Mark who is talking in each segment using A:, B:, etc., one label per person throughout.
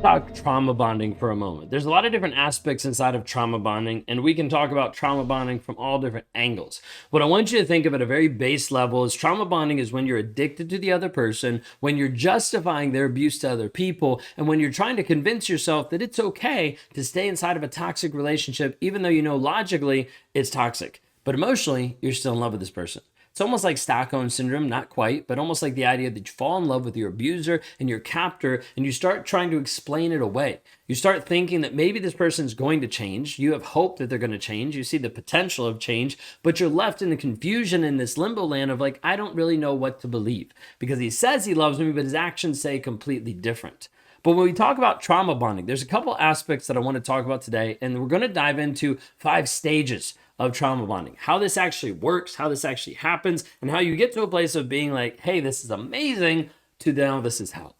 A: Talk trauma bonding for a moment. There's a lot of different aspects inside of trauma bonding, and we can talk about trauma bonding from all different angles. What I want you to think of at a very base level is trauma bonding is when you're addicted to the other person, when you're justifying their abuse to other people, and when you're trying to convince yourself that it's okay to stay inside of a toxic relationship, even though you know logically it's toxic. But emotionally, you're still in love with this person. It's almost like Stockholm syndrome, not quite, but almost like the idea that you fall in love with your abuser and your captor and you start trying to explain it away. You start thinking that maybe this person's going to change. You have hope that they're going to change. You see the potential of change, but you're left in the confusion in this limbo land of like, I don't really know what to believe because he says he loves me, but his actions say completely different. But when we talk about trauma bonding, there's a couple aspects that I want to talk about today, and we're going to dive into 5 stages of trauma bonding, how this actually works, how this actually happens, and how you get to a place of being like, hey, this is amazing, to now this is hell.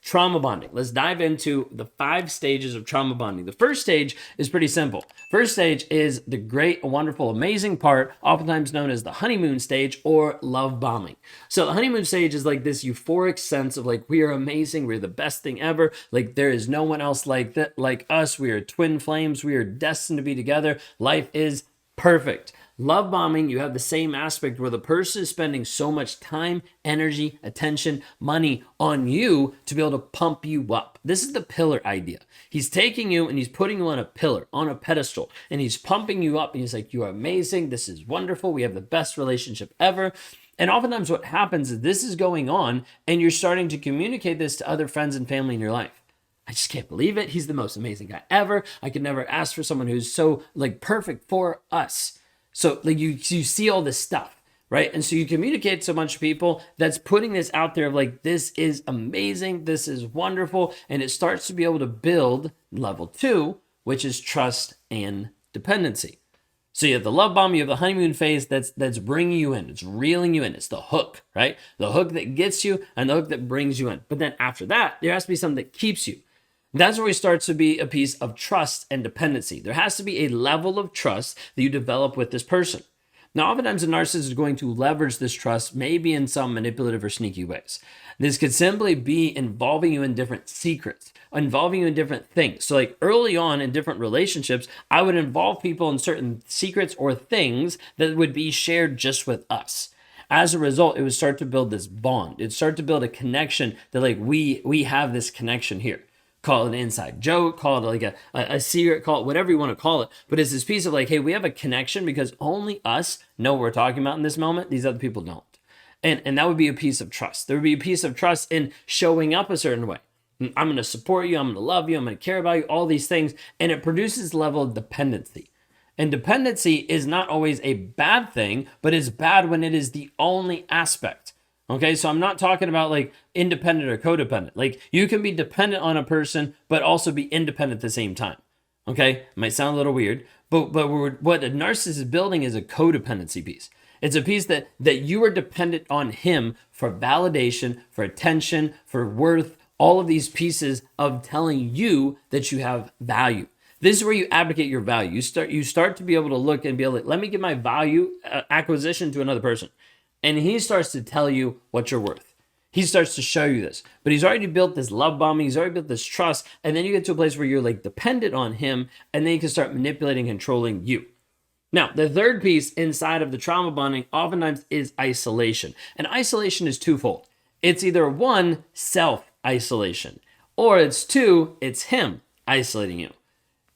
A: Trauma bonding. Let's dive into the 5 stages of trauma bonding. The first stage is pretty simple. First stage is the great, wonderful, amazing part, oftentimes known as the honeymoon stage or love bombing. So the honeymoon stage is like this euphoric sense of like, we are amazing, we're the best thing ever, like there is no one else like that, like us, we are twin flames, we are destined to be together, life is perfect. Love bombing, you have the same aspect where the person is spending so much time, energy, attention, money on you to be able to pump you up. This is the pillar idea. He's taking you and he's putting you on a pillar, on a pedestal, and he's pumping you up. And he's like, you are amazing. This is wonderful. We have the best relationship ever. And oftentimes what happens is this is going on and you're starting to communicate this to other friends and family in your life. I just can't believe it. He's the most amazing guy ever. I could never ask for someone who's so like perfect for us. So like you see all this stuff, right? And so you communicate to a bunch of people that's putting this out there of like, this is amazing. This is wonderful. And it starts to be able to build level 2, which is trust and dependency. So you have the love bomb, you have the honeymoon phase that's bringing you in. It's reeling you in. It's the hook, right? The hook that gets you and the hook that brings you in. But then after that, there has to be something that keeps you. That's where it starts to be a piece of trust and dependency. There has to be a level of trust that you develop with this person. Now, oftentimes a narcissist is going to leverage this trust, maybe in some manipulative or sneaky ways. This could simply be involving you in different secrets, involving you in different things. So like early on in different relationships, I would involve people in certain secrets or things that would be shared just with us. As a result, it would start to build this bond. It'd start to build a connection that like we have this connection here. Call it an inside joke, call it like a secret, call it whatever you want to call it. But it's this piece of like, hey, we have a connection because only us know what we're talking about in this moment. These other people don't. And that would be a piece of trust. There would be a piece of trust in showing up a certain way. I'm going to support you. I'm going to love you. I'm going to care about you, all these things. And it produces a level of dependency. And dependency is not always a bad thing, but it's bad when it is the only aspect. Okay, so I'm not talking about like independent or codependent. Like you can be dependent on a person, but also be independent at the same time. Okay, it might sound a little weird, but what a narcissist is building is a codependency piece. It's a piece that you are dependent on him for validation, for attention, for worth, all of these pieces of telling you that you have value. This is where you advocate your value. You start to be able to look and be able to, let me give my value acquisition to another person. And he starts to tell you what you're worth. He starts to show you this. But he's already built this love bombing. He's already built this trust. And then you get to a place where you're like dependent on him. And then you can start manipulating, controlling you. Now, the third piece inside of the trauma bonding oftentimes is isolation. And isolation is twofold. It's either 1, self-isolation. Or it's 2, it's him isolating you.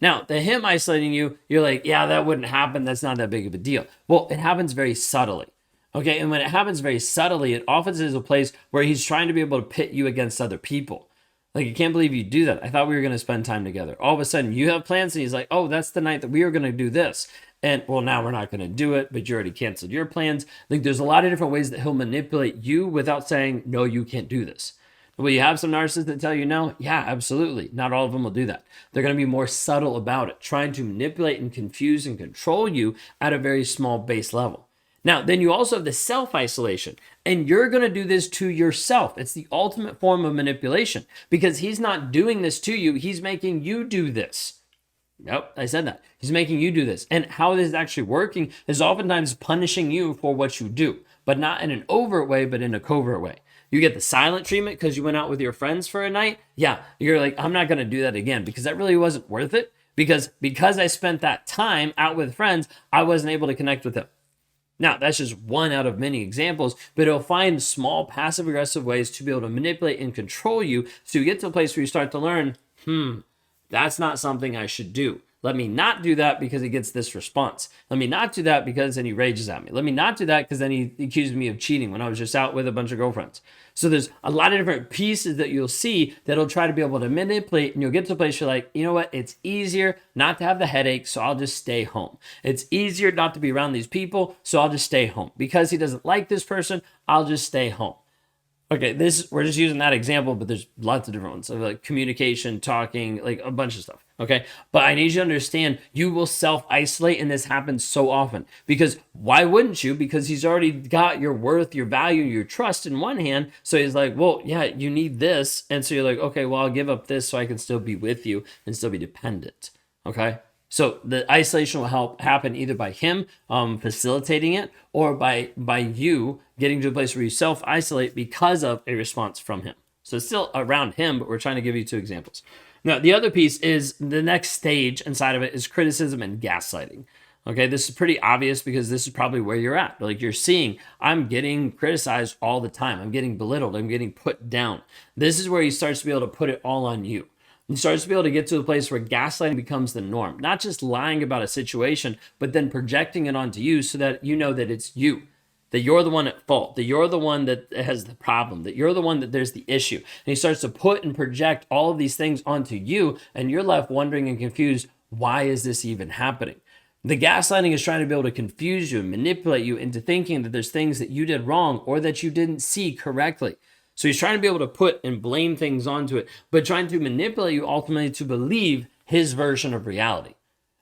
A: Now, the him isolating you, you're like, yeah, that wouldn't happen. That's not that big of a deal. Well, it happens very subtly. Okay, and when it happens very subtly, it often is a place where he's trying to be able to pit you against other people. Like, I can't believe you do that. I thought we were going to spend time together. All of a sudden, you have plans, and he's like, oh, that's the night that we were going to do this. And, well, now we're not going to do it, but you already canceled your plans. Like, there's a lot of different ways that he'll manipulate you without saying, no, you can't do this. Will you have some narcissists that tell you no? Yeah, absolutely. Not all of them will do that. They're going to be more subtle about it, trying to manipulate and confuse and control you at a very small base level. Now, then you also have the self-isolation, and you're going to do this to yourself. It's the ultimate form of manipulation because he's not doing this to you. He's making you do this. Yep, I said that. He's making you do this. And how this is actually working is oftentimes punishing you for what you do, but not in an overt way, but in a covert way. You get the silent treatment because you went out with your friends for a night. Yeah, you're like, I'm not going to do that again because that really wasn't worth it. Because I spent that time out with friends, I wasn't able to connect with them. Now, that's just one out of many examples, but it'll find small passive aggressive ways to be able to manipulate and control you so you get to a place where you start to learn, that's not something I should do. Let me not do that because he gets this response. Let me not do that because then he rages at me. Let me not do that because then he accused me of cheating when I was just out with a bunch of girlfriends. So there's a lot of different pieces that you'll see that'll try to be able to manipulate, and you'll get to a place you're like, you know what? It's easier not to have the headache, so I'll just stay home. It's easier not to be around these people, so I'll just stay home. Because he doesn't like this person, I'll just stay home. Okay, we're just using that example, but there's lots of different ones. So like communication, talking, like a bunch of stuff. Okay, but I need you to understand you will self-isolate, and this happens so often. Because why wouldn't you? Because he's already got your worth, your value, your trust in one hand. So he's like, well, yeah, you need this. And so you're like, okay, well, I'll give up this so I can still be with you and still be dependent. Okay. So the isolation will happen either by him facilitating it or by you getting to a place where you self-isolate because of a response from him. So it's still around him, but we're trying to give you two examples. Now, the other piece is the next stage inside of it is criticism and gaslighting. Okay, this is pretty obvious because this is probably where you're at. Like you're seeing, I'm getting criticized all the time. I'm getting belittled. I'm getting put down. This is where he starts to be able to put it all on you. He starts to be able to get to a place where gaslighting becomes the norm, not just lying about a situation, but then projecting it onto you so that you know that it's you, that you're the one at fault, that you're the one that has the problem, that you're the one that there's the issue. And he starts to put and project all of these things onto you, and you're left wondering and confused, why is this even happening? The gaslighting is trying to be able to confuse you and manipulate you into thinking that there's things that you did wrong or that you didn't see correctly. So he's trying to be able to put and blame things onto it, but trying to manipulate you ultimately to believe his version of reality.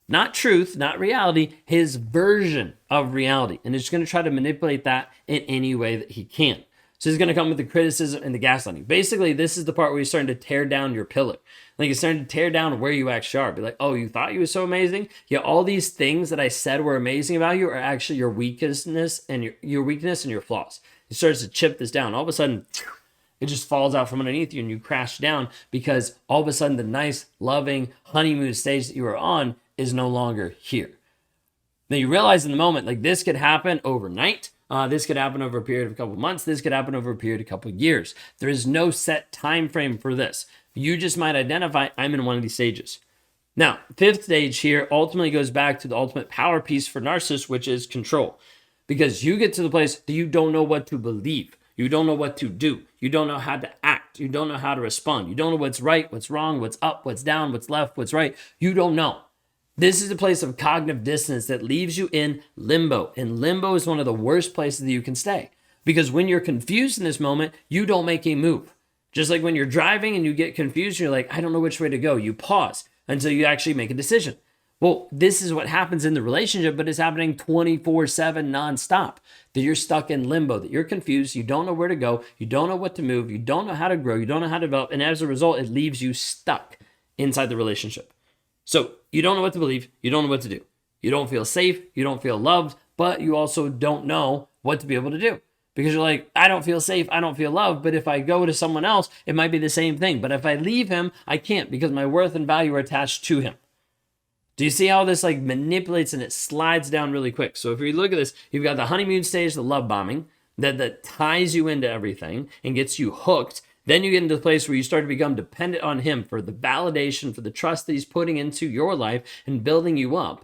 A: Not truth, not reality, his version of reality. And he's going to try to manipulate that in any way that he can. So he's going to come with the criticism and the gaslighting. Basically, this is the part where he's starting to tear down your pillar. Like he's starting to tear down where you actually are. Be like, oh, you thought you were so amazing? Yeah, all these things that I said were amazing about you are actually your weakness and your flaws. He starts to chip this down. All of a sudden, it just falls out from underneath you and you crash down because all of a sudden the nice, loving honeymoon stage that you were on is no longer here. Now you realize in the moment, like this could happen overnight. This could happen over a period of a couple of months. This could happen over a period of a couple of years. There is no set time frame for this. You just might identify, I'm in one of these stages. Now, fifth stage here ultimately goes back to the ultimate power piece for narcissists, which is control. Because you get to the place that you don't know what to believe. You don't know what to do. You don't know how to act. You don't know how to respond. You don't know what's right, what's wrong, what's up, what's down, what's left, what's right. You don't know. This is a place of cognitive dissonance that leaves you in limbo. And limbo is one of the worst places that you can stay. Because when you're confused in this moment, you don't make a move. Just like when you're driving and you get confused, you're like, I don't know which way to go. You pause until you actually make a decision. Well, this is what happens in the relationship, but it's happening 24/7 nonstop. That you're stuck in limbo, that you're confused, you don't know where to go, you don't know what to move, you don't know how to grow, you don't know how to develop, and as a result, it leaves you stuck inside the relationship. So you don't know what to believe, you don't know what to do. You don't feel safe, you don't feel loved, but you also don't know what to be able to do. Because you're like, I don't feel safe, I don't feel loved, but if I go to someone else, it might be the same thing. But if I leave him, I can't because my worth and value are attached to him. Do you see how this like manipulates and it slides down really quick? So if you look at this, you've got the honeymoon stage, the love bombing, that ties you into everything and gets you hooked. Then you get into the place where you start to become dependent on him for the validation, for the trust that he's putting into your life and building you up.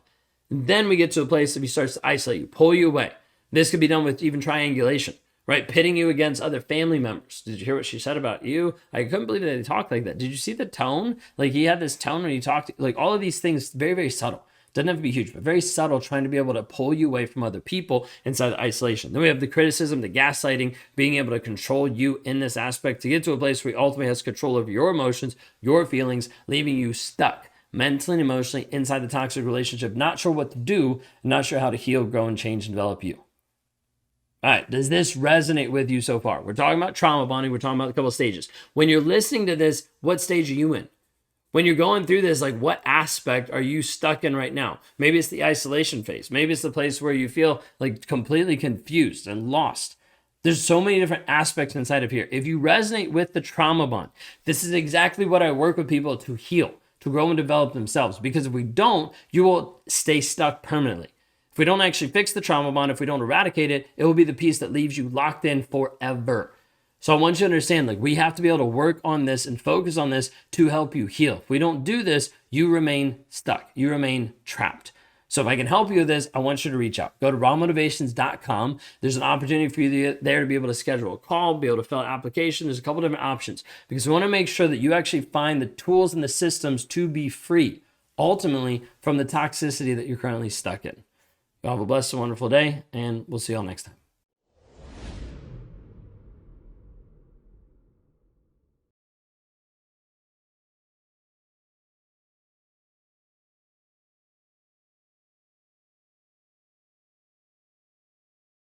A: And then we get to a place that he starts to isolate you, pull you away. This could be done with even triangulation, right? Pitting you against other family members. Did you hear what she said about you? I couldn't believe that they talked like that. Did you see the tone? Like he had this tone when he talked, like all of these things, very, very subtle. Doesn't have to be huge, but very subtle, trying to be able to pull you away from other people inside the isolation. Then we have the criticism, the gaslighting, being able to control you in this aspect to get to a place where he ultimately has control over your emotions, your feelings, leaving you stuck mentally and emotionally inside the toxic relationship, not sure what to do, not sure how to heal, grow, and change and develop you. All right, does this resonate with you so far? We're talking about trauma bonding. We're talking about a couple of stages. When you're listening to this, what stage are you in? When you're going through this, like what aspect are you stuck in right now? Maybe it's the isolation phase. Maybe it's the place where you feel like completely confused and lost. There's so many different aspects inside of here. If you resonate with the trauma bond, this is exactly what I work with people to heal, to grow and develop themselves. Because if we don't, you will stay stuck permanently. If we don't actually fix the trauma bond, if we don't eradicate it, it will be the piece that leaves you locked in forever. So I want you to understand, like, we have to be able to work on this and focus on this to help you heal. If we don't do this, you remain stuck. You remain trapped. So if I can help you with this, I want you to reach out. Go to rawmotivations.com. There's an opportunity for you there to be able to schedule a call, be able to fill out an application. There's a couple different options because we want to make sure that you actually find the tools and the systems to be free, ultimately, from the toxicity that you're currently stuck in. You all have a blessed and wonderful day, and we'll see you all next time.